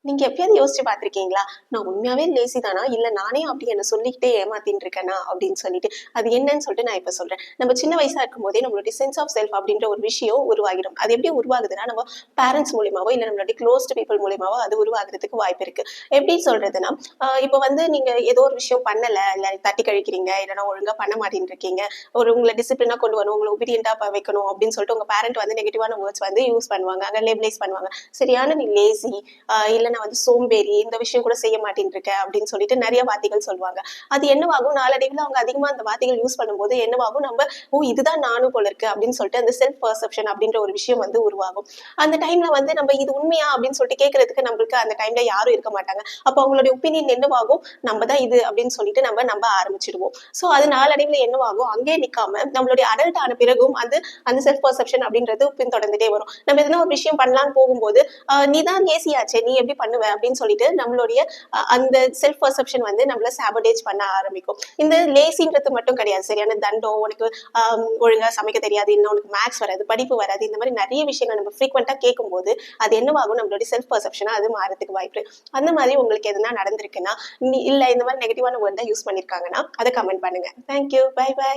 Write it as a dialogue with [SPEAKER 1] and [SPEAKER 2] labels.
[SPEAKER 1] நீங்க எப்பயாவது யோசிச்சு பார்த்திருக்கீங்களா? நான் உண்மையாவே லேசி தானா? இல்ல நானே அப்படி என்ன சொல்லிக்கிட்டே ஏமாத்தின்னு இருக்கேனா? அப்படின்னு சொல்லிட்டு. அது என்னன்னு சொல்லிட்டு நான் இப்ப சொல்றேன். நம்ம சின்ன வயசா இருக்கும்போதே நம்மளுடைய சென்ஸ் ஆஃப் செல்ஃப் அப்படின்ற ஒரு விஷயம் உருவாகிடும். அது எப்படி உருவாகுதுன்னா, நம்ம பேரண்ட்ஸ் மூலியமாவோ, இல்ல நம்மளுடைய க்ளோஸ்ட் பீப்பிள் மூலியமாவோ அது உருவாகுறதுக்கு வாய்ப்பு இருக்கு. எப்படி சொல்றதுன்னா, இப்ப வந்து நீங்க ஏதோ ஒரு விஷயம் பண்ணல, இல்ல தட்டி கழிக்கிறீங்க, இல்லன்னா ஒழுங்கா பண்ண மாட்டேன்னு இருக்கீங்க. உங்கள டிசிப்ளினா கொண்டு வரணும், உங்கள ஒபீடியன்ட்டா வைக்கணும் அப்படின்னு சொல்லிட்டு உங்க பேரண்ட் வந்து நெகட்டிவான வேர்ட்ஸ் வந்து யூஸ் பண்ணுவாங்க. அங்க லேபலைஸ் பண்ணுவாங்க. சரியான நீ லேசி, இல்ல நான் வந்து சோம்பேறி, இந்த விஷயம் கூட செய்ய மாட்டேன்னு இருக்கேன் அப்படின்னு சொல்லிட்டு நிறைய வார்த்தைகள் சொல்லுவாங்க. அது என்னவாகும், நாளடைவில் அவங்க அதிகமா அந்த வார்த்தைகள் யூஸ் பண்ணும்போது என்னவாகும், நம்ம ஓ இதுதான் நானும் போல இருக்கு அப்படின்னு சொல்லிட்டு அந்த செல்ஃப் பர்செப்ஷன் அப்படின்ற ஒரு விஷயம் வந்து உருவாகும். அந்த டைம்ல வந்து நம்ம இது உண்மையா அப்படின்னு சொல்லிட்டு கேட்கறதுக்கு நம்மளுக்கு அந்த டைம்ல யாரும் இருக்க மாட்டாங்க. அப்போ அவங்களுடைய ஒப்பீனியன் என்னவாகும், நம்ம தான் இது அப்படின்னு சொல்லிட்டு நம்ம நம்ப ஆரம்பிச்சிடுவோம். ஸோ அது நாளடைவில் என்னவாகும், அங்கே நிக்காம நம்மளுடைய அடல்ட் ஆன பிறகும் அந்த செல்ஃப் பர்செப்ஷன் அப்படின்றது பின்தொடர்ந்துட்டே வரும். நம்ம எதனா ஒரு விஷயம் பண்ணலாம்னு போகும்போது நீ தான் லேசியாச்சே, நீ எப்படி பண்ணுவ அப்படின்னு சொல்லிட்டு நம்மளுடைய அந்த செல்ஃப் பர்செப்ஷன் வந்து நம்மள சாபடேஜ் பண்ண ஆரம்பிக்கும். இந்த லேசின்றது மட்டும் கிடையாது. சரியான தண்டம், உனக்கு ஒழுங்கா சமைக்க தெரியாது, இன்னும் உனக்கு மேக்ஸ் வராது, படிப்பு வராது, இந்த மாதிரி நிறைய விஷயங்கள் நம்ம ஃப்ரீக்வெண்டா கேட்கும்போது அது என்னவாகும், நம்மளுடைய செல்ஃப் பர்செப்ஷனா அது மாறதுக்கு வாய்ப்பு. அந்த மாதிரி உங்களுக்கு எதுனா நடந்திருக்குன்னா, இல்ல இந்த மாதிரி நெகட்டிவான வேர்ட் தான் யூஸ் பண்ணிருக்காங்கன்னா அதை கமெண்ட் பண்ணுங்க. தேங்க்யூ. Bye by.